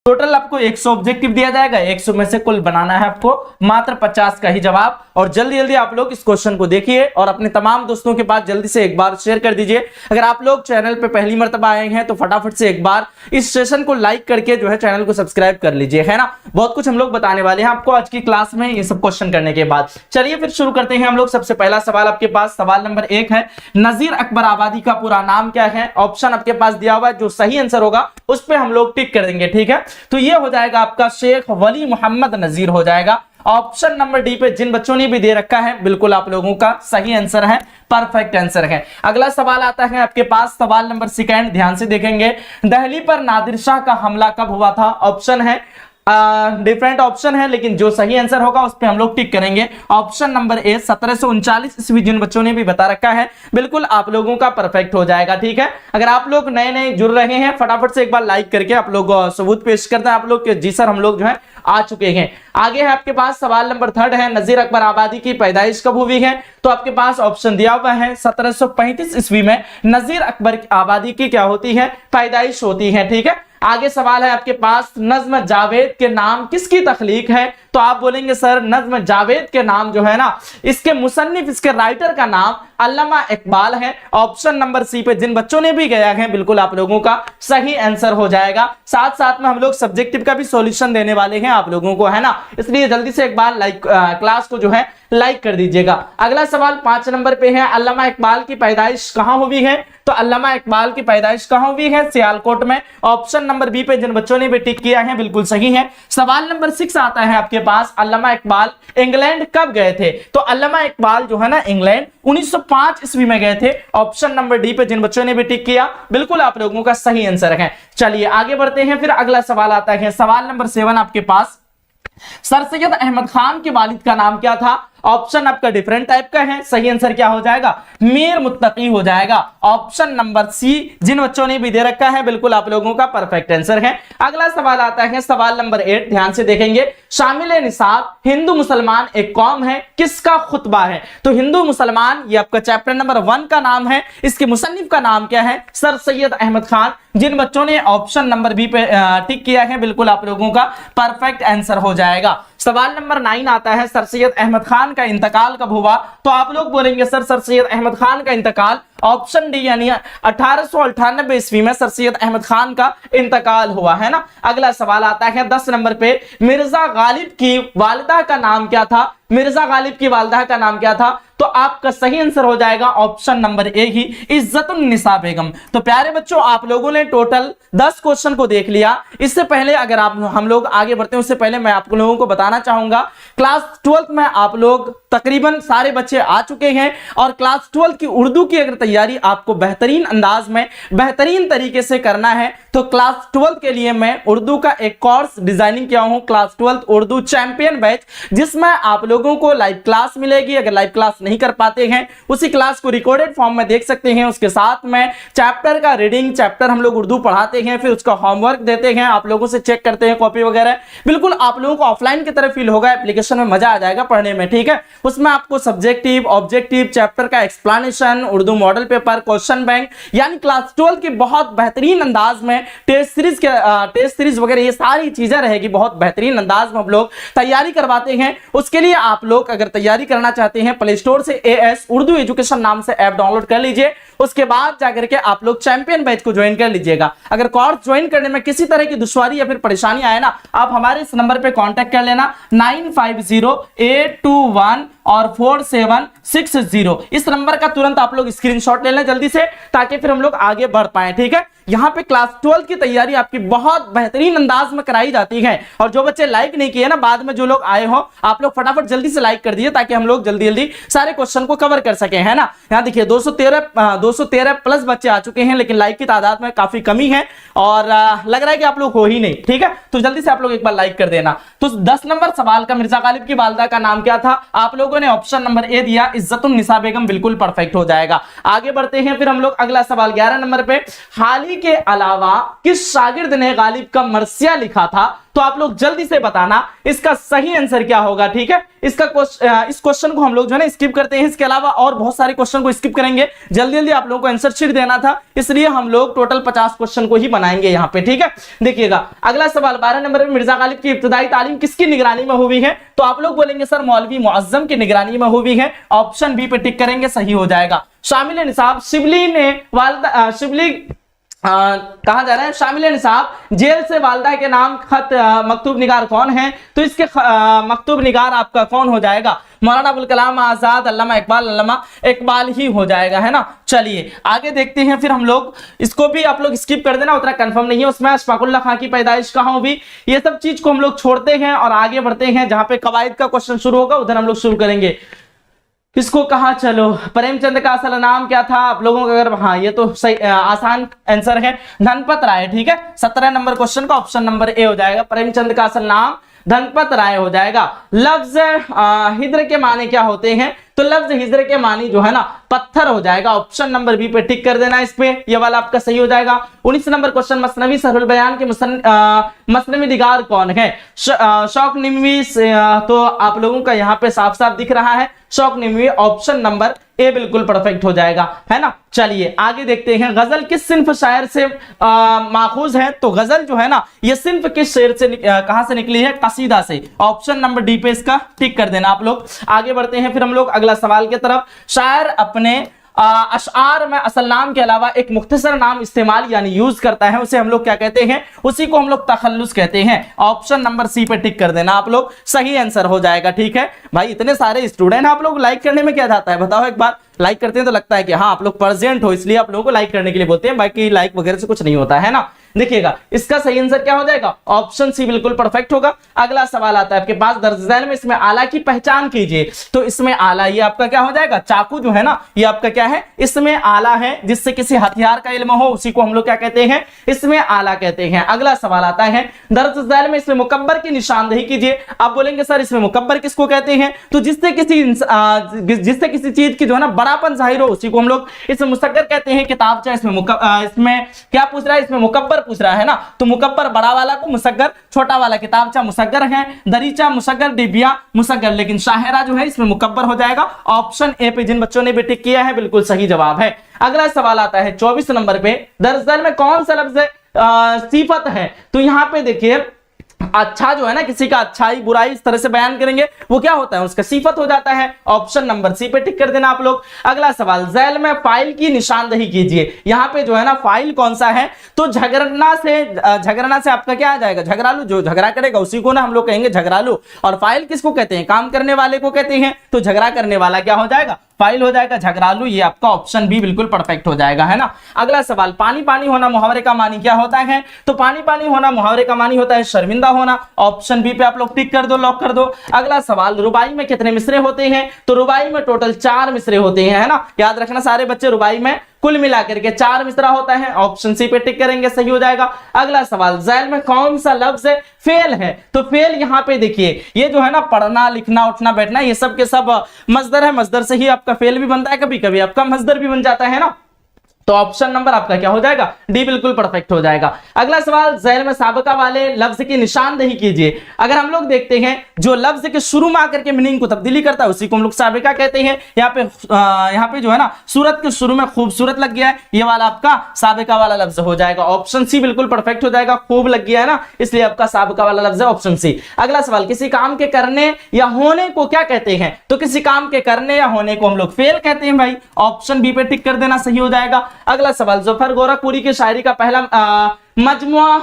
Total आपको 100 objective दिया जाएगा, 100 में से कुल बनाना है आपको मात्र 50 का ही जवाब। और जल्दी जल्दी आप लोग इस क्वेश्चन को देखिए और अपने तमाम दोस्तों के पास जल्दी से एक बार शेयर कर दीजिए। अगर आप लोग चैनल पे पहली मर्तबा आए हैं तो फटाफट से एक बार इस सेशन को लाइक करके जो है चैनल को सब्सक्राइब कर लीजिए, है ना। बहुत कुछ हम लोग बताने वाले हैं आपको आज की क्लास में ये सब क्वेश्चन करने के बाद। चलिए फिर शुरू करते हैं हम लोग। सबसे पहला सवाल आपके पास, सवाल नंबर 1 है, नजीर अकबर आबादी का पूरा नाम क्या है? ऑप्शन आपके पास दिया हुआ है, जो सही आंसर होगा उस पर हम लोग टिक कर देंगे, ठीक है। तो ये हो जाएगा आपका शेख वली मोहम्मद नजीर हो जाएगा। ऑप्शन नंबर डी पे जिन बच्चों ने भी दे रखा है बिल्कुल आप लोगों का सही आंसर है, परफेक्ट आंसर है। अगला सवाल आता है आपके पास, सवाल नंबर 2, ध्यान से देखेंगे। दिल्ली पर नादिर शाह का हमला कब हुआ था? ऑप्शन है डिफरेंट ऑप्शन है, लेकिन जो सही आंसर होगा उस पे हम लोग टिक करेंगे। ऑप्शन नंबर ए 1739 ईस्वी, जिन बच्चों ने भी बता रखा है बिल्कुल आप लोगों का परफेक्ट हो जाएगा, ठीक है। अगर आप लोग नए नए जुड़ रहे हैं फटाफट से एक बार लाइक करके आप लोग सबूत पेश करते हैं आप लोग के जी सर हम लोग जो है आ चुके हैं। आगे है आपके पास सवाल नंबर 3 है, नजीर अकबर आबादी की पैदाइश कब हुई है? तो आपके पास ऑप्शन दिया हुआ है 1735 ईस्वी में नजीर अकबर आबादी की क्या होती है? पैदाइश होती है, ठीक है। आगे सवाल है आपके पास, नज्म जावेद के नाम किसकी तख्लीक है? तो आप बोलेंगे सर नज्म जावेद के नाम जो है ना, इसके मुसन्निफ, इसके राइटर का नाम अल्लामा इकबाल है। ऑप्शन नंबर सी पे जिन बच्चों ने भी गया है बिल्कुल आप लोगों का सही आंसर हो जाएगा। साथ साथ में हम लोग सब्जेक्टिव का भी सॉल्यूशन देने वाले हैं आप लोगों को, है ना, इसलिए जल्दी से एक बार क्लास को जो है लाइक कर दीजिएगा। अगला सवाल 5 नंबर पे है, अल्लामा इकबाल की पैदाइश कहां हुई है? तो अल्लामा इकबाल की पैदाइश कहां हुई है? सियालकोट में। ऑप्शन नंबर बी पे जिन बच्चों ने भी टिक किया है बिल्कुल सही है। सवाल नंबर 6 आता है आपके पास, अल्लामा इकबाल इंग्लैंड कब गए थे? तो अल्लामा इकबाल जो है ना इंग्लैंड 1905 ईस्वी में गए थे। ऑप्शन नंबर डी पे जिन बच्चों ने भी टिक किया बिल्कुल आप लोगों का सही आंसर है। चलिए आगे बढ़ते हैं, फिर अगला सवाल आता है सवाल नंबर 7 आपके पास, सर सैयद अहमद खान के वालिद का नाम क्या था? ऑप्शन आपका डिफरेंट टाइप का है, सही आंसर क्या हो जाएगा? मीर मुत्तकी हो जाएगा। ऑप्शन नंबर सी, जिन बच्चों ने भी दे रखा है बिल्कुल आप लोगों का परफेक्ट आंसर है। अगला सवाल आता है सवाल नंबर 8, ध्यान से देखेंगे। शामिल निसाब हिंदू मुसलमान एक कौम है, किसका खुतबा है? तो हिंदू मुसलमान ये आपका चैप्टर नंबर 1 का नाम है, इसके मुसन्निफ का नाम क्या है? सर सैयद अहमद खान। जिन बच्चों ने ऑप्शन नंबर बी पे टिक किया है बिल्कुल आप लोगों का परफेक्ट आंसर हो जाएगा। सवाल नंबर 9 आता है, सर सैयद अहमद खान का इंतकाल कब हुआ? तो आप लोग बोलेंगे सर सैयद अहमद खान का इंतकाल ऑप्शन डी यानी 1898 ईस्वी में सर सैयद अहमद खान का इंतकाल हुआ, है ना। अगला सवाल आता है 10 नंबर पे, मिर्जा गालिब की वालिदा का नाम क्या था? मिर्जा गालिब की वालिदा का नाम क्या था? तो आपका सही आंसर हो जाएगा ऑप्शन नंबर ए ही, इज्जतुन निसा बेगम। तो प्यारे बच्चों आप लोगों ने टोटल 10 क्वेश्चन को देख लिया। इससे पहले अगर हम लोग आगे बढ़ते हैं उससे पहले मैं आप लोगों को बताना चाहूंगा, क्लास 12th में आप लोग तकरीबन सारे बच्चे आ चुके हैं और क्लास 12th की उर्दू की अगर तैयारी आपको बेहतरीन अंदाज में बेहतरीन तरीके से करना है तो क्लास 12th के लिए मैं उर्दू का एक कोर्स डिजाइनिंग किया हूं, class 12th Urdu champion batch, जिसमें आप लोगों को लाइव क्लास मिलेगी। अगर लाइव क्लास नहीं कर पाते हैं उसी क्लास को रिकॉर्डेड फॉर्म में देख सकते हैं। उसके साथ में चैप्टर का रीडिंग, चैप्टर हम लोग उर्दू पढ़ाते हैं, फिर उसका होमवर्क देते हैं, आप लोगों से चेक करते हैं कॉपी वगैरह। बिल्कुल आप लोगों को ऑफलाइन की तरह फील होगा, एप्लीकेशन में मजा आ जाएगा पढ़ने में, ठीक है। उसमें आपको सब्जेक्टिव, ऑब्जेक्टिव, चैप्टर का explanation, Urdu model paper, question bank, यानी क्लास 12 की बहुत बेहतरीन अंदाज में टेस्ट सीरीज वगैरह ये सारी चीजें रहेगी, बहुत बेहतरीन अंदाज में हम लोग तैयारी करवाते हैं। उसके लिए आप लोग अगर तैयारी करना चाहते हैं प्ले स्टोर से AS उर्दू एजुकेशन नाम से ऐप डाउनलोड कर लीजिए। उसके बाद जाकर के आप लोग चैंपियन बैच को ज्वाइन कर लीजिएगा। अगर कोर्स ज्वाइन करने में किसी तरह की दुश्वारी या फिर परेशानी आए ना, आप हमारे इस नंबर पे कांटेक्ट कर लेना 950821 और 4760। इस नंबर का तुरंत आप लोग स्क्रीनशॉट ले लें जल्दी से, ताकि फिर हम लोग आगे बढ़ पाए, ठीक है। यहाँ पे क्लास 12 की तैयारी आपकी बहुत बेहतरीन अंदाज में कराई जाती है। और जो बच्चे लाइक नहीं किए ना, बाद में जो लोग आए हो आप लोग फटाफट जल्दी से लाइक कर दीजिए, ताकि हम लोग जल्दी जल्दी सारे क्वेश्चन को कवर कर सके, है ना। यहाँ देखिए 213 प्लस बच्चे आ चुके हैं, लेकिन लाइक की तादाद में काफी कमी है और लग रहा है कि आप लोग हो ही नहीं, ठीक है। तो जल्दी से आप लोग एक बार लाइक कर देना। तो 10 नंबर सवाल का मिर्जा गालिब की वालिदा का नाम क्या था? आप लोगों ने ऑप्शन नंबर ए दिया, इज्जतुन निसा बेगम, बिल्कुल परफेक्ट हो जाएगा। आगे बढ़ते हैं फिर हम लोग अगला सवाल 11 नंबर पे, हाल ही के अलावा किस शागिर्द ने गालिब का मरसिया लिखा था? तो आप लोग जल्दी से बताना इसका सही आंसर क्या होगा, ठीक है। इस क्वेश्चन को हम लोग जो है ना स्किप करते हैं, इसके अलावा और बहुत सारे क्वेश्चन को स्किप करेंगे। जल्दी जल्दी आप लोगों को आंसर शीट देना था, इसलिए हम लोग टोटल 50 क्वेश्चन को ही बनाएंगे यहाँ पे, ठीक है। देखिएगा अगला सवाल 12 नंबर में, मिर्जा गालिब की इब्तिदाई तालीम किसकी निगरानी में हुई है? तो आप लोग बोलेंगे सर मौलवी मुअज्जम की निगरानी में हुई है। ऑप्शन बी पे टिक करेंगे, सही हो जाएगा। शामिल निसाब शिबली ने वालदा शिबली कहा जा रहा है शामिल निसाब जेल से वालदा के नाम खत मकतूब निगार कौन है? तो इसके मकतूब निगार आपका कौन हो जाएगा? मौलाना अबुल कलाम आजाद, अल्लामा इकबाल ही हो जाएगा, है ना। चलिए आगे देखते हैं फिर हम लोग, इसको भी आप लोग स्किप कर देना, उतना कंफर्म नहीं है उसमें। अशफाकुल्लाह खां की पैदाइश कहाँ हुई, ये सब चीज को हम लोग छोड़ते हैं और आगे बढ़ते हैं। जहां पे कवायद का क्वेश्चन शुरू होगा उधर हम लोग शुरू करेंगे। किसको कहा, चलो प्रेमचंद का असल नाम क्या था आप लोगों का? अगर हाँ ये तो सही आसान आंसर है, धनपत राय, ठीक है। 17 नंबर क्वेश्चन का ऑप्शन नंबर ए हो जाएगा। प्रेमचंद का असल नाम धनपत राय हो जाएगा। लफ्ज हिज्र के माने क्या होते हैं? तो लफ्ज हिज्र के मानी जो है ना पत्थर हो जाएगा। ऑप्शन नंबर बी पे टिक कर देना, इस पे ये वाला आपका सही हो जाएगा। 19 नंबर क्वेश्चन, मसनवी सरहुल बयान के मसनवी निगार कौन है? शौक निमवी, तो आप लोगों का यहाँ पे साफ साफ दिख रहा है शौक निमवी। ऑप्शन नंबर ए बिल्कुल परफेक्ट हो जाएगा, है ना। चलिए आगे देखते हैं, गजल किस सिन्फ शायर से माखूज है? तो गजल जो है ना ये सिन्फ किस शेर से कहां से निकली है? कसीदा से। ऑप्शन नंबर डी पे इसका टिक कर देना आप लोग। आगे बढ़ते हैं फिर हम लोग अगला सवाल की तरफ। शायर अपने अशआर में असल नाम के अलावा एक मुख्तसर नाम इस्तेमाल यानी यूज करता है, उसे हम लोग क्या कहते हैं? उसी को हम लोग तखल्लुस कहते हैं। ऑप्शन नंबर सी पे टिक कर देना आप लोग, सही आंसर हो जाएगा, ठीक है। भाई इतने सारे स्टूडेंट आप लोग, लाइक करने में क्या जाता है बताओ एक बार। लाइक करते हैं तो लगता है कि हाँ आप लोग प्रेजेंट हो, इसलिए आप लोगों को लाइक करने के लिए बोलते हैं, बाकी लाइक वगैरह से कुछ नहीं होता है ना। देखिएगा इसका सही आंसर क्या हो जाएगा? ऑप्शन सी बिल्कुल परफेक्ट होगा। अगला सवाल आता है आपके पास, दर्ज झैल में इसमें आला की पहचान कीजिए। तो इसमें आला ये आपका क्या हो जाएगा? चाकू जो है ना ये आपका क्या है? इसमें आला है, जिससे किसी हथियार का इल्म हो उसी को हम लोग क्या कहते हैं? इसमें आला कहते हैं। अगला सवाल आता है, दर्ज झैल में इसमें मुकब्बर की निशानदेही कीजिए। आप बोलेंगे सर इसमें मुकब्बर किसको कहते हैं? तो जिससे किसी चीज की जो है ना बड़ापन जाहिर हो उसी को हम लोग इसमें मुसग्गर कहते हैं। किताबचा इसमें क्या पूछ रहा है? इसमें मुकब्बर पूछ रहा है ना, तो मुकब्बर बड़ा वाला को मुसग्गर, छोटा वाला किताबचा मुसग्गर है, दरीचा मुसग्गर, डिबिया मुसग्गर, लेकिन शाहरा जो है इसमें मुकब्बर हो जाएगा। ऑप्शन ए पे जिन बच्चों ने भी टिक किया है बिल्कुल सही जवाब है। अगला सवाल आता है 24 नंबर पे, दर्ज झैल में कौन सा लफ्ज सिफत है? तो यहां पे देखिए अच्छा जो है ना किसी का अच्छाई बुराई इस तरह से बयान करेंगे वो क्या होता है? उसका सिफत हो जाता है। ऑप्शन नंबर सी पे टिक कर देना आप लोग। अगला सवाल, झैल में फाइल की निशानदेही कीजिए। यहाँ पे जो है ना फाइल कौन सा है? तो झगड़ना से आपका क्या आ जाएगा? झगड़ालू, जो झगड़ा करेगा उसी को ना हम लोग कहेंगे झगड़ालू। और फाइल किसको कहते हैं? काम करने वाले को कहते हैं। तो झगड़ा करने वाला क्या हो जाएगा? फाइल हो जाएगा, झगड़ालू। ये आपका ऑप्शन बी बिल्कुल परफेक्ट हो जाएगा, है ना। अगला सवाल, पानी पानी होना मुहावरे का मानी क्या होता है? तो पानी पानी होना मुहावरे का मानी होता है शर्मिंदा होना। ऑप्शन बी पे आप लोग टिक कर दो, लॉक कर दो। अगला सवाल, रुबाई में कितने मिसरे होते हैं? तो रुबाई में टोटल 4 मिसरे होते हैं, है ना। याद रखना सारे बच्चे, रुबाई में कुल मिलाकर के 4 मिसरा होता है। ऑप्शन सी पे टिक करेंगे, सही हो जाएगा। अगला सवाल, झैल में कौन सा लफ्ज फेल है? तो फेल यहाँ पे देखिए ये जो है ना पढ़ना लिखना उठना बैठना ये सब के सब मजदर है, मजदर से ही आपका फेल भी बनता है, कभी कभी आपका मजदर भी बन जाता है ना। तो ऑप्शन नंबर आपका क्या हो जाएगा? डी बिल्कुल परफेक्ट हो जाएगा। अगला सवाल, झैल में साबका वाले लफ्ज की निशानदेही कीजिए। अगर हम लोग देखते हैं जो लफ्ज के शुरू में आकर के मीनिंग को तब्दीली करता है उसी को हम लोग साबिका कहते हैं। यहाँ पे जो है ना सूरत के शुरू में खूबसूरत लग गया है, ये वाला आपका साबिका वाला लफ्ज हो जाएगा। ऑप्शन सी बिल्कुल परफेक्ट हो जाएगा, खूब लग गया है ना, इसलिए आपका साबिका वाला लफ्ज है ऑप्शन सी। अगला सवाल, किसी काम के करने या होने को क्या कहते हैं? तो किसी काम के करने या होने को हम लोग फेल कहते हैं भाई। ऑप्शन बी पे टिक कर देना, सही हो जाएगा। अगला सवाल, ज़फ़र गोरखपुरी की शायरी का पहला मजमुआ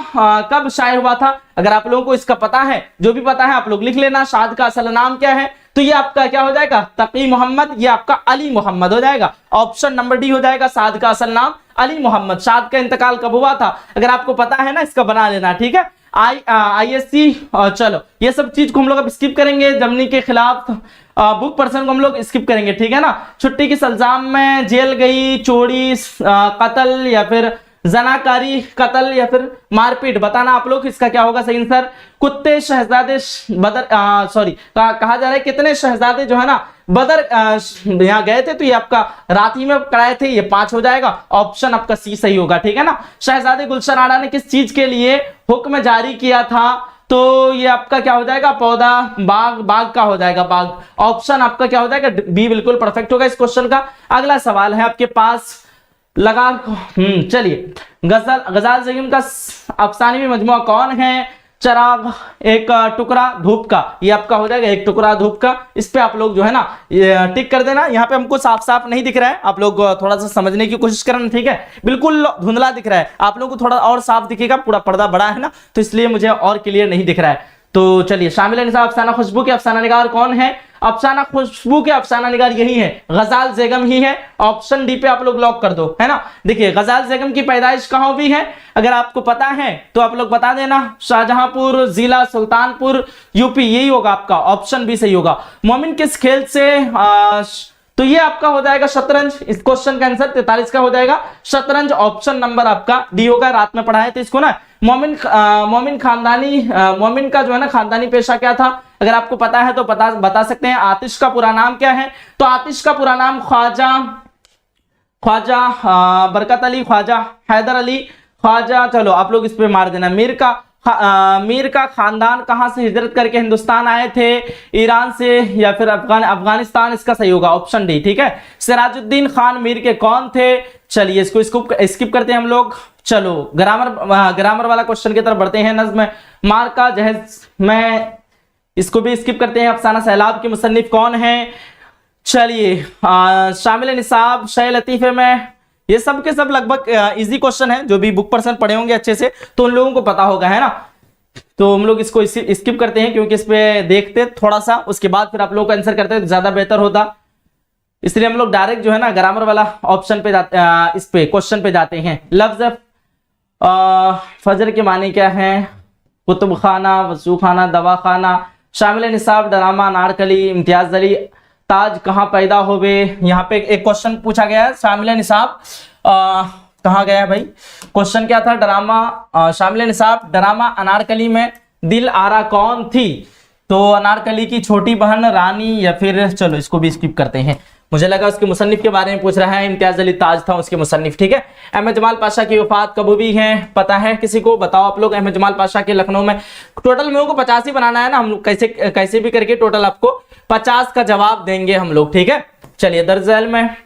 कब शाये हुआ था? अगर आप लोगों को इसका पता है, जो भी पता है आप लोग लिख लेना। शाद का असल नाम क्या है? तो ये आपका क्या हो जाएगा? तकी मोहम्मद, ये आपका अली मोहम्मद हो जाएगा। ऑप्शन नंबर डी हो जाएगा, साद का असल नाम अली मोहम्मद। शाद का इंतकाल कब हुआ था? अगर आपको पता है ना इसका बना लेना, ठीक है। ISC, चलो ये सब चीज को हम लोग अब स्किप करेंगे। जमनी के खिलाफ बुक पर्सन को हम लोग स्किप करेंगे, ठीक है ना। छुट्टी की सल्जाम में जेल गई, चोरी, कत्ल या फिर जनाकारी, कत्ल या फिर मारपीट, बताना आप लोग इसका क्या होगा सही आंसर। कुत्ते शहजादे बदर कहा जा रहा है कितने शहजादे जो है ना बदर यहाँ गए थे, तो ये आपका रात ही में कराए थे, ये 5 हो जाएगा। ऑप्शन आपका सी सही होगा, ठीक है ना। शहजादे गुलशन आरा ने किस चीज के लिए हुक्म जारी किया था? तो ये आपका क्या हो जाएगा, पौधा, बाग, बाग का हो जाएगा बाग। ऑप्शन आपका क्या हो जाएगा, बी बिल्कुल परफेक्ट होगा इस क्वेश्चन का। अगला सवाल है आपके पास, लगा चलिए, गजाल जैगम का अफसानवी मजमुआ कौन है? चराग, एक टुकड़ा धूप का, ये आपका हो जाएगा एक टुकड़ा धूप का। इस पे आप लोग जो है ना टिक कर देना। यहाँ पे हमको साफ साफ नहीं दिख रहा है, आप लोग थोड़ा सा समझने की कोशिश करना, ठीक है। बिल्कुल धुंधला दिख रहा है, आप लोग को थोड़ा और साफ दिखेगा, पूरा पर्दा बड़ा है ना, तो इसलिए मुझे और क्लियर नहीं दिख रहा है। तो चलिए, शामिल निसाब अफसाना खुशबू के अफसाना निगार कौन है? अफसाना खुशबू के अफसाना निगार यही है, गजाल जेगम ही है। ऑप्शन डी पे आप लोग लॉक कर दो, है ना। देखिए, गजाल जेगम की पैदाइश कहाँ हुई है, अगर आपको पता है तो आप लोग बता देना। शाहजहांपुर, जिला सुल्तानपुर, यूपी, यही होगा आपका, ऑप्शन बी सही होगा। मोमिन किस खेल से तो ये आपका हो जाएगा शतरंज। इस क्वेश्चन का आंसर 43 का हो जाएगा शतरंज, ऑप्शन नंबर आपका डी होगा। रात में पढ़ा है तो इसको ना, मोमिन का जो है ना खानदानी पेशा क्या था, अगर आपको पता है तो बता सकते हैं। आतिश का पूरा नाम क्या है? तो आतिश का पूरा नाम ख्वाजा बरकत अली, ख्वाजा हैदर अली, ख्वाजा, चलो आप लोग इस पे मार देना। मीर का खानदान कहां से हिजरत करके हिंदुस्तान आए थे? ईरान से या फिर अफगानिस्तान, इसका सही होगा ऑप्शन डी, ठीक है। सिराजुद्दीन खान मीर के कौन थे? चलिए इसको स्किप करते हैं हम लोग। चलो ग्रामर वाला क्वेश्चन की तरफ बढ़ते हैं। नज्म मार का जहेज में, इसको भी स्किप करते हैं। अफसाना सैलाब के मुसन्निफ कौन है? चलिए, शामिल निसाब शय लतीफे में, ये सब के सब लगभग इजी क्वेश्चन है, जो भी बुक पर्सन पढ़े होंगे अच्छे से तो उन लोगों को पता होगा, है ना। तो हम लोग इसको स्किप करते हैं, क्योंकि इस पे देखते थोड़ा सा, उसके बाद फिर आप लोग आंसर करते तो ज्यादा बेहतर होता। इसलिए हम लोग डायरेक्ट जो है ना ग्रामर वाला ऑप्शन पे जाते, इस पे क्वेश्चन पे जाते हैं। लफ्ज फजर के माने क्या है? कुतुब खाना, वसू खाना, दवा खाना। शामिल निसाब ड्रामा अनारकली, इम्तियाज अली ताज कहाँ पैदा होवे? यहाँ पे एक क्वेश्चन पूछा गया है। शामिल निसाब कहाँ गया है भाई? क्वेश्चन क्या था? ड्रामा, शामिल निसाब ड्रामा अनारकली में दिल आरा कौन थी? तो अनारकली की छोटी बहन रानी, या फिर चलो इसको भी स्किप करते हैं। मुझे लगा उसके मुसन्निफ के बारे में पूछ रहा है। इम्तियाज अली ताज था उसके मुसन्निफ, ठीक है। अहमद जमाल पाशा की वफात कब हुई है? पता है किसी को? बताओ आप लोग। अहमद जमाल पाशा के लखनऊ में, टोटल में को 50 ही बनाना है ना हम लोग, कैसे भी करके टोटल आपको 50 का जवाब देंगे हम लोग, ठीक है। चलिए, दर्जल में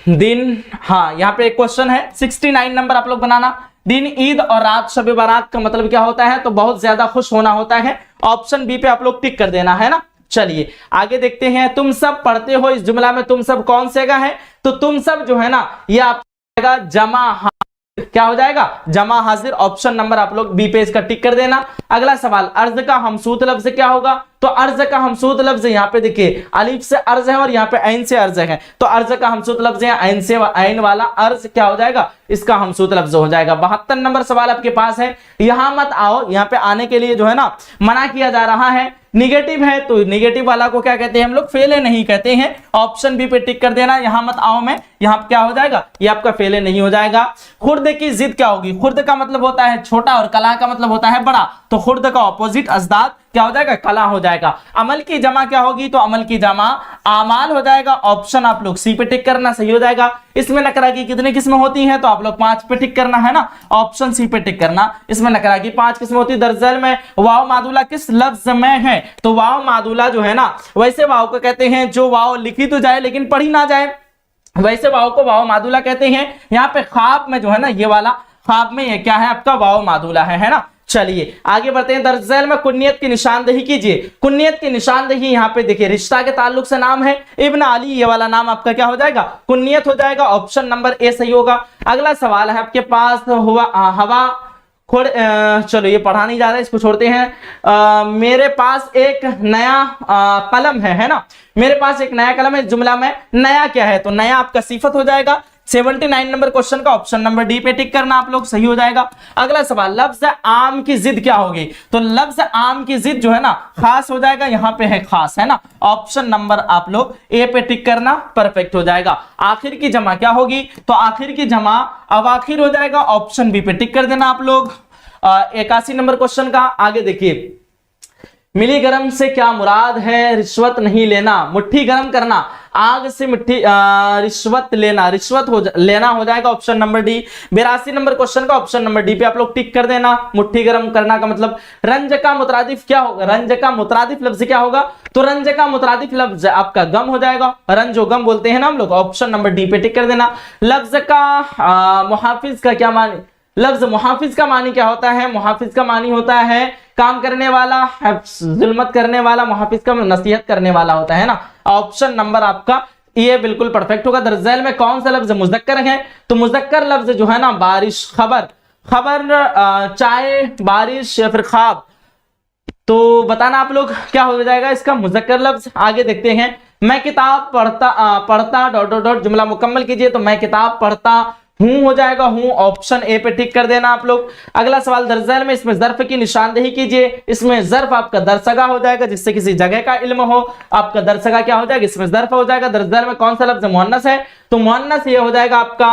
दिन, हाँ यहाँ पे एक क्वेश्चन है 69 नंबर आप लोग बनाना। दिन ईद और रात शब बारात का मतलब क्या होता है? तो बहुत ज्यादा खुश होना होता है। ऑप्शन बी पे आप लोग टिक कर देना, है ना। चलिए आगे देखते हैं। तुम सब पढ़ते हो, इस जुमला में तुम सब कौन से का है? तो तुम सब जो है ना ये आपका जमा, क्या हो जाएगा? जमा हाजिर। ऑप्शन नंबर आप लोग बी पे इसका टिक कर देना। अगला सवाल, अर्ज का हमसूत लफ्ज क्या होगा? तो अर्ज का हमसूत लफ्ज यहाँ पे देखिए अलिफ से अर्ज है और यहाँ पे ऐन से अर्ज है, तो अर्ज का हमसूत लफ्ज है ऐन से, ऐन वाला अर्ज क्या हो जाएगा? इसका हमसूत लफ्ज हो जाएगा। 72 नंबर सवाल आपके पास है, यहां मत आओ। यहाँ पे आने के लिए जो है ना मना किया जा रहा है, निगेटिव है, तो निगेटिव वाला को क्या कहते हैं हम लोग? फेले नहीं कहते हैं। ऑप्शन बी पे टिक कर देना। यहां मत आओ में, यहाँ क्या हो जाएगा? ये आपका फेले नहीं हो जाएगा। खुर्द की जिद क्या होगी? खुर्द का मतलब होता है छोटा और कला का मतलब होता है बड़ा, तो खुर्द का ऑपोजिट अजदाद क्या हो जाएगा? कला हो जाएगा। अमल की जमा क्या होगी? तो अमल की जमा आमाल हो जाएगा। ऑप्शन आप लोग सी पे टिक करना, सही हो जाएगा। इसमें नकरा की कितनी किस्में होती हैं? तो आप लोग 5 पे टिक करना, है ना। ऑप्शन सी पे टिक करना। इसमें नकरा की 5 किस्में होती है। दरअसल में वाव मादुला किस लफ्ज में है? तो वाव मादुला जो है ना, वैसे वाव को कहते हैं जो वाव लिखी तो जाए लेकिन पढ़ी ना जाए, वैसे वाव को वाव मादुला कहते हैं। यहाँ पे ख्वाब में जो है ना, ये वाला ख्वाब में ये क्या है आपका? वाव मादुला है ना। चलिए आगे बढ़ते हैं। दरअसल में कुन्नियत की निशानदेही कीजिए। कुन्नियत की निशानदेही यहाँ पे देखिए रिश्ता के ताल्लुक से नाम है इब्न अली, ये वाला नाम आपका क्या हो जाएगा? कुन्नियत हो जाएगा। ऑप्शन नंबर ए सही होगा। अगला सवाल है आपके पास, हवा खोड़, चलो ये पढ़ा नहीं जा रहा है, इसको छोड़ते हैं। मेरे पास एक नया कलम है ना। मेरे पास एक नया कलम है, जुमला में नया क्या है? तो नया आपका सिफत हो जाएगा। 79 नंबर क्वेश्चन का ऑप्शन नंबर डी पे टिक करना आप लोग, सही हो जाएगा। अगला सवाल, लफ्ज आम की जिद क्या होगी? तो लफ्ज आम की जिद जो है ना खास हो जाएगा, यहाँ पे है खास, है ना। ऑप्शन नंबर आप लोग ए पे टिक करना, परफेक्ट हो जाएगा। आखिर की जमा क्या होगी? तो आखिर की जमा अवाखिर हो जाएगा। ऑप्शन बी पे टिक कर देना आप लोग। 81 नंबर क्वेश्चन का आगे देखिए, मिलीग्राम से क्या मुराद है? रिश्वत नहीं लेना, मुट्ठी गर्म करना, आग से मिट्टी रिश्वत लेना, लेना हो जाएगा option number D. 82 number question का ऑप्शन नंबर डी पे आप लोग टिक कर देना। मुट्ठी गर्म करना का मतलब रंज का मुतरादिफ क्या होगा? रंज का मुतरादिफ लफ्ज क्या होगा? तो रंज का मुतरादिफ लफ्ज आपका गम हो जाएगा, रंज गम बोलते हैं ना हम लोग। ऑप्शन नंबर डी पे टिक कर देना। लफ्ज का मुहाफिज का क्या मानी? लफ्ज मुहाफिज का मानी क्या होता है? मुहाफिज का मानी होता है काम करने वाला, जुल्मत करने वाला, मुहाफिज का नसीहत करने वाला होता है ना। ऑप्शन नंबर आपका ये बिल्कुल परफेक्ट होगा। दरअसल में कौन सा लफ्ज मुज़क्कर है? तो मुज़क्कर लफ्ज जो है ना बारिश, खबर, चाय, बारिश या फिर ख्वाब, तो बताना आप लोग क्या हो जाएगा इसका मुज़क्कर लफ्ज। आगे देखते हैं। मैं किताब पढ़ता डॉट डॉट डॉट, जुमला मुकम्मल कीजिए। तो मैं किताब पढ़ता हूं हो जाएगा, हूं। ऑप्शन ए पे टिक कर देना आप लोग। अगला सवाल, दरअसल में इसमें ज़र्फ की निशानदेही कीजिए। इसमें ज़र्फ आपका दरसगा हो जाएगा, जिससे किसी जगह का इल्म हो। आपका दरसगा क्या हो जाएगा? इसमें ज़र्फ हो जाएगा। दरअसल में कौन सा लफ्ज मुअन्नस है? तो मुअन्नस ये हो जाएगा आपका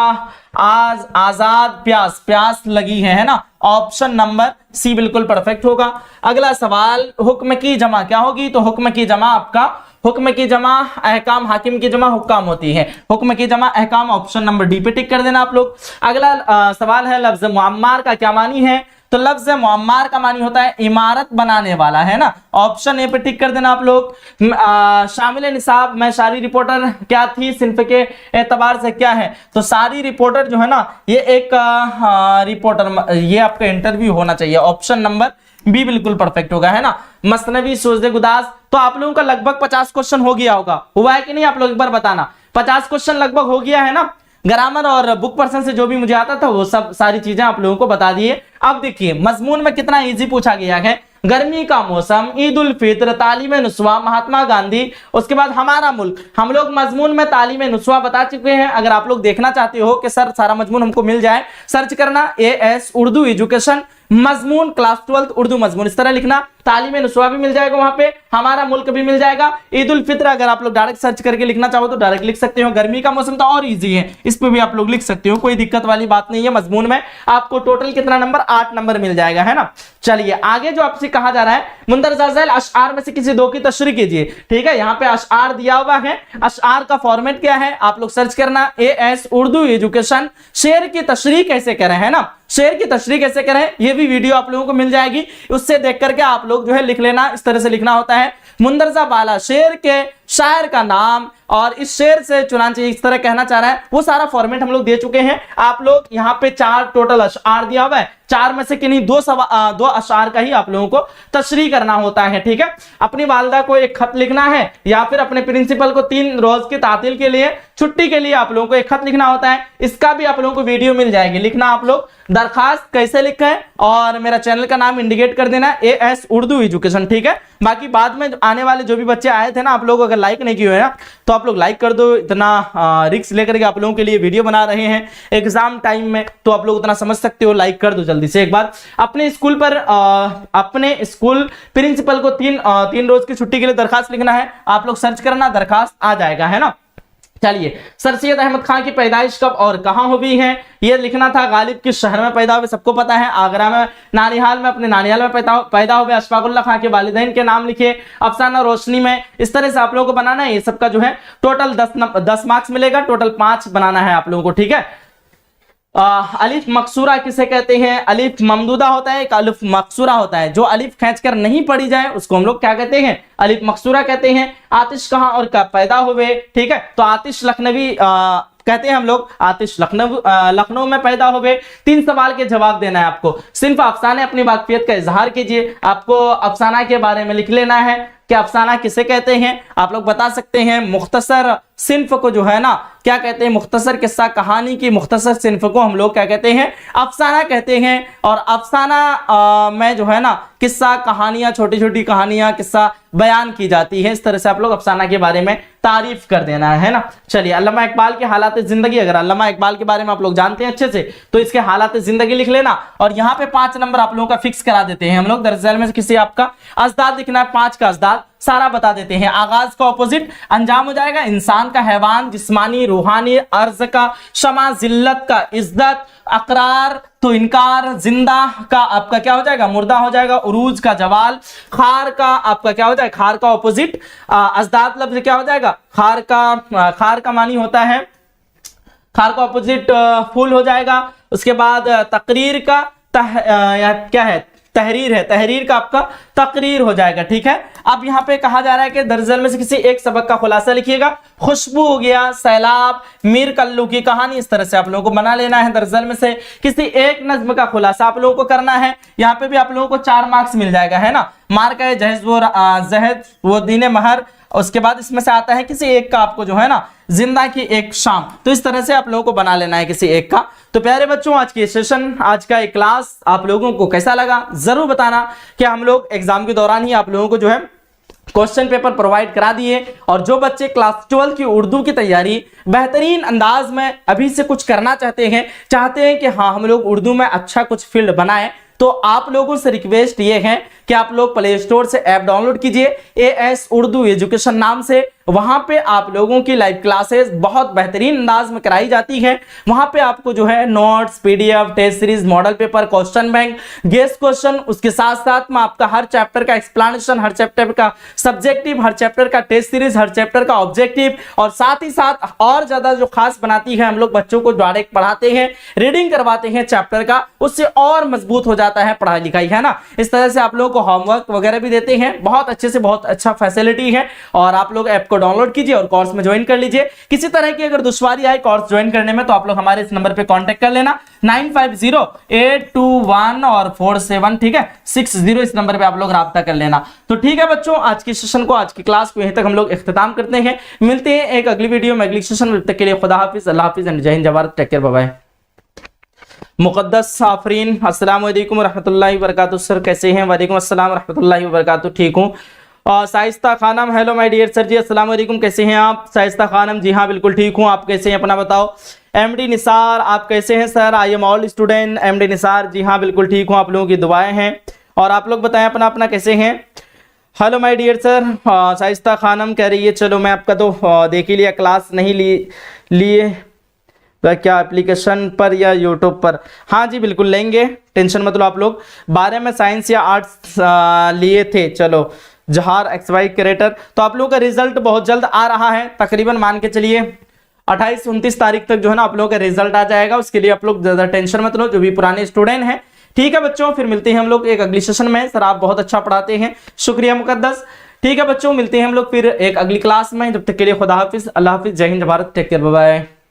आजाद, प्यास, प्यास लगी है ना। ऑप्शन नंबर सी बिल्कुल परफेक्ट होगा। अगला सवाल, हुक्म की जमा क्या होगी? तो हुक्म की जमा आपका, हुक्म की जमा अहकाम, हाकिम की जमा हुक्काम होती है। हुक्म की जमा अहकाम, ऑप्शन नंबर डी पे टिक कर देना आप लोग। अगला सवाल है, लफ्ज मुअम्मार का क्या मानी है? तो लफ्ज मुअम्मार का मानी होता है इमारत बनाने वाला, है ना। ऑप्शन ए पे टिक कर देना आप लोग। शामिल निसाब में सारी रिपोर्टर क्या थी? सिंफ के एतबार से क्या है? तो सारी रिपोर्टर जो है ना ये एक रिपोर्टर, ये आपका इंटरव्यू होना चाहिए। ऑप्शन नंबर बी बिल्कुल परफेक्ट होगा, है ना। मसनवी सोज़े गुदास, तो आप लोगों का लगभग 50 क्वेश्चन हो गया होगा, हुआ है कि नहीं? आप लोग एक बार बताना। 50 क्वेश्चन लगभग हो गया है ना। ग्रामर और बुक पर्सन से जो भी मुझे आता था वो सब सारी चीजें आप लोगों को बता दिए। अब देखिए मजमून में कितना इजी पूछा गया है। गर्मी का मौसम, ईद उल फित्र, तालीम नुस्वा, महात्मा गांधी, उसके बाद हमारा मुल्क। हम लोग मजमून में तालीम नुस्वा बता चुके हैं। अगर आप लोग देखना चाहते हो कि सर सारा मजमून हमको मिल जाए, सर्च करना AS उर्दू एजुकेशन मजमून क्लास 12 उर्दू मजमून, इस तरह लिखना। तालीम नुस्वा भी मिल जाएगा वहां पे, हमारा मुल्क भी मिल जाएगा। ईद उल फित्र अगर आप लोग डायरेक्ट सर्च करके लिखना चाहो तो डायरेक्ट लिख सकते हो। गर्मी का मौसम तो और इजी है, इस पे भी आप लोग लिख सकते हो, कोई दिक्कत वाली बात नहीं है। मजमून में आपको टोटल कितना नंबर? 8 नंबर मिल जाएगा, है ना। चलिए आगे जो आपसे कहा जा रहा है, मुंदरजा झैल अशआर में से किसी दो की तशरीह कीजिए। ठीक है, यहाँ पे अशआर दिया हुआ है। अशआर का फॉर्मेट क्या है? आप लोग सर्च करना AS उर्दू एजुकेशन शेर की तशरीह कैसे करें, है ना। शेर की तशरीह कैसे करें ये भी वीडियो आप लोगों को मिल जाएगी, उससे देख करके आप लोग जो है लिख लेना। इस तरह से लिखना होता है, मुंदरजा बाला शेर के शायर का नाम और इस शेर से चुनांचे, इस तरह कहना चाह रहा है। वो सारा फॉर्मेट हम लोग दे चुके हैं। आप लोग यहाँ पे 4 टोटल अशआर दिया हुआ है, 4 में से किन्हीं 2 अशआर का ही आप लोगों को तशरीह करना होता है। ठीक है, अपनी वालदा को एक खत लिखना है या फिर अपने प्रिंसिपल को 3 रोज की तातील के लिए, छुट्टी के लिए आप लोगों को एक खत लिखना होता है। इसका भी आप लोगों को वीडियो मिल जाएगी। लिखना आप लोग दरखास्त कैसे लिखें और मेरा चैनल का नाम इंडिकेट कर देना AS उर्दू एजुकेशन। ठीक है, बाकी बाद में आने वाले जो भी बच्चे आए थे ना, आप लोग अगर लाइक नहीं किए हुए ना तो आप लोग लाइक कर दो। इतना रिस्क लेकर के आप लोगों के लिए वीडियो बना रहे हैं एग्जाम टाइम में, तो आप लोग उतना समझ सकते हो, लाइक कर दो जल्दी से एक बार। अपने स्कूल पर अपने स्कूल प्रिंसिपल को 3 रोज की छुट्टी के लिए दरखास्त लिखना है। आप लोग सर्च करना, दरखास्त आ जाएगा, है ना। चलिए, सर सैयद अहमद खान की पैदाइश कब और कहां हुई है? ये लिखना था। गालिब किस शहर में पैदा हुए? सबको पता है, आगरा में, नानिहाल में, अपने नानिहाल में पैदा हुए। अशफाकुल्लाह खान के वालिदैन के नाम लिखे। अफसाना रोशनी में। इस तरह से आप लोगों को बनाना है। ये सबका जो है टोटल 10 मार्क्स मिलेगा, टोटल 5 बनाना है आप लोगों को। ठीक है, अलिफ मकसूरा किसे कहते हैं? अलिफ ममदूदा होता है, एक अलिफ मकसूरा होता है। जो अलिफ खींचकर नहीं पढ़ी जाए उसको हम लोग क्या कहते हैं? अलिफ मकसूरा कहते हैं। आतिश कहां और कब पैदा हुए? ठीक है, तो आतिश लखनवी कहते हैं हम लोग। आतिश लखनऊ में पैदा हुए। 3 सवाल के जवाब देना है आपको। सिर्फ अफसाने अपनी वाकफियत का इजहार कीजिए। आपको अफसाना के बारे में लिख लेना है कि अफसाना किसे कहते हैं। आप लोग बता सकते हैं मुख्तसर सिन्फ को जो है ना क्या कहते हैं? मुख्तसर किस्सा कहानी की मुख्तसर सिन्फ को हम लोग क्या कहते हैं? अफसाना कहते हैं। और अफसाना में जो है ना किस्सा कहानियां, छोटी छोटी कहानियां, किस्सा बयान की जाती है। इस तरह से आप लोग अफसाना के बारे में तारीफ कर देना है ना। चलिए, अल्लामा इकबाल के हालात जिंदगी, अगर अल्लामा इकबाल के बारे में आप लोग जानते हैं अच्छे से तो इसके हालात जिंदगी लिख लेना। और यहाँ पे 5 नंबर आप लोगों का फिक्स करा देते हैं हम लोग। दरअसल में किसी आपका अजदाद लिखना है, 5 का अजदाद बाद सारा बता देते हैं। आगाज का ऑपोजिट अंजाम हो जाएगा इंसान का, हैवान, जिस्मानी, रूहानी, अर्ज का, क्षमा, जिल्लत का, इज्जत, अकरार तो इनकार, जिंदा का आपका क्या हो जाएगा, मुर्दा हो जाएगा, उरूज का जवाल, खार का आपका क्या हो जाएगा, खार का ऑपोजिट अजदाद लफ्ज क्या हो जाएगा, खार का मानी होता है, खार का ऑपोजिट फूल हो जाएगा। उसके बाद तकरीर का क्या है, तहरीर है, तहरीर का आपका तकरीर हो जाएगा। ठीक है, अब यहाँ पे कहा जा रहा है कि दर्जन में से किसी एक सबक का खुलासा लिखिएगा। खुशबू हो गया, सैलाब, मीर कल्लू की कहानी, इस तरह से आप लोगों को बना लेना है। दर्जन में से किसी एक नज्म का खुलासा आप लोगों को करना है। यहाँ पे भी आप लोगों को 4 मार्क्स मिल जाएगा, है ना। मार्क है जहद वो दीन महर, उसके बाद इसमें से आता है किसी एक का आपको जो है ना जिंदा की एक शाम, तो इस तरह से आप लोगों को बना लेना है किसी एक का। तो प्यारे बच्चों, आज की सेशन, आज का एक क्लास आप लोगों को कैसा लगा जरूर बताना। कि हम लोग एग्जाम के दौरान ही आप लोगों को जो है क्वेश्चन पेपर प्रोवाइड करा दिए, और जो बच्चे क्लास 12 की उर्दू की तैयारी बेहतरीन अंदाज में अभी से कुछ करना चाहते हैं कि हाँ हम लोग उर्दू में अच्छा कुछ फील्ड बनाएं, तो आप लोगों से रिक्वेस्ट ये है कि आप लोग प्ले स्टोर से ऐप डाउनलोड कीजिए AS उर्दू एजुकेशन नाम से। वहां पे आप लोगों की लाइव क्लासेस बहुत बेहतरीन अंदाज में कराई जाती है। वहां पे आपको जो है notes, PDF, test series, model paper, question bank, guest question, उसके साथ साथ में आपका हर चैप्टर का एक्सप्लेनेशन, हर चैप्टर का सब्जेक्टिव, हर चैप्टर का टेस्ट सीरीज, हर चैप्टर का ऑब्जेक्टिव, और साथ ही साथ और ज्यादा जो खास बनाती है, हम लोग बच्चों को डायरेक्ट पढ़ाते हैं, रीडिंग करवाते हैं चैप्टर का, उससे और मजबूत हो जाता है पढ़ाई लिखाई, है ना। इस तरह से आप लोगों को होमवर्क वगैरह भी देते हैं, बहुत अच्छे से बहुत अच्छा फैसिलिटी है। और आप लोग ऐप को डाउनलोड कीजिए और कोर्स में ज्वाइन कर लीजिए। किसी तरह की अगर दुश्वारी आए कोर्स ज्वाइन करने में, तो आप लोग हमारे इस नंबर पे कांटेक्ट कर लेना 950821 और 47, ठीक है 60, इस नंबर पे आप लोग राब्ता कर लेना। तो ठीक है बच्चों, आज की सेशन को, आज की क्लास को यहीं तक हम लोग इख्तिताम करते हैं। मिलते हैं एक अगली वीडियो में, अगली सेशन में। तब तक के लिए खुदा हाफिज, अल्लाह हाफिज, जय हिंद, जय Bharat, take care, bye bye. Muqaddas Afreen, अस्सलाम वालेकुम रहमतुल्लाहि व बरकातुहू। सर कैसे हैं? वालेकुम अस्सलाम रहमतुल्लाहि व बरकातुहू, ठीक हूँ। और Shaista Khanam, hello my dear sir ji, अस्सलाम वालेकुम, कैसे हैं आप? शाइस्ता खानम, जी हाँ बिल्कुल ठीक हूँ, आप कैसे हैं अपना बताओ। MD निसार, आप कैसे हैं sir? I am all student. MD Nisar, जी हाँ बिल्कुल ठीक हूँ, आप लोगों की दुआएं हैं। और आप लोग बताएं अपना अपना कैसे हैं। Hello my dear sir, Shaista Khanam कह रही है चलो मैं आपका तो देख ही लिया, क्लास नहीं लिए क्या एप्लीकेशन पर या यूट्यूब पर? हाँ जी बिल्कुल लेंगे, टेंशन मत लो आप लोग। 12 में साइंस या आर्ट्स लिए थे, चलो जहार XY क्रिएटर। तो आप लोगों का रिजल्ट बहुत जल्द आ रहा है, तकरीबन मान के चलिए 28-29 तारीख तक जो है ना आप लोगों का रिजल्ट आ जाएगा। उसके लिए आप लोग ज्यादा टेंशन मत लो, जो भी पुराने स्टूडेंट हैं। ठीक है बच्चों, फिर मिलते हैं हम लोग एक अगली सेशन में। सर आप बहुत अच्छा पढ़ाते हैं, शुक्रिया मुकद्दस। ठीक है बच्चों, मिलते हैं हम लोग फिर एक अगली क्लास में। जब तक के लिए खुदा हाफिज, अल्लाह हाफिज, जय हिंद, Bharat, take care, bye bye.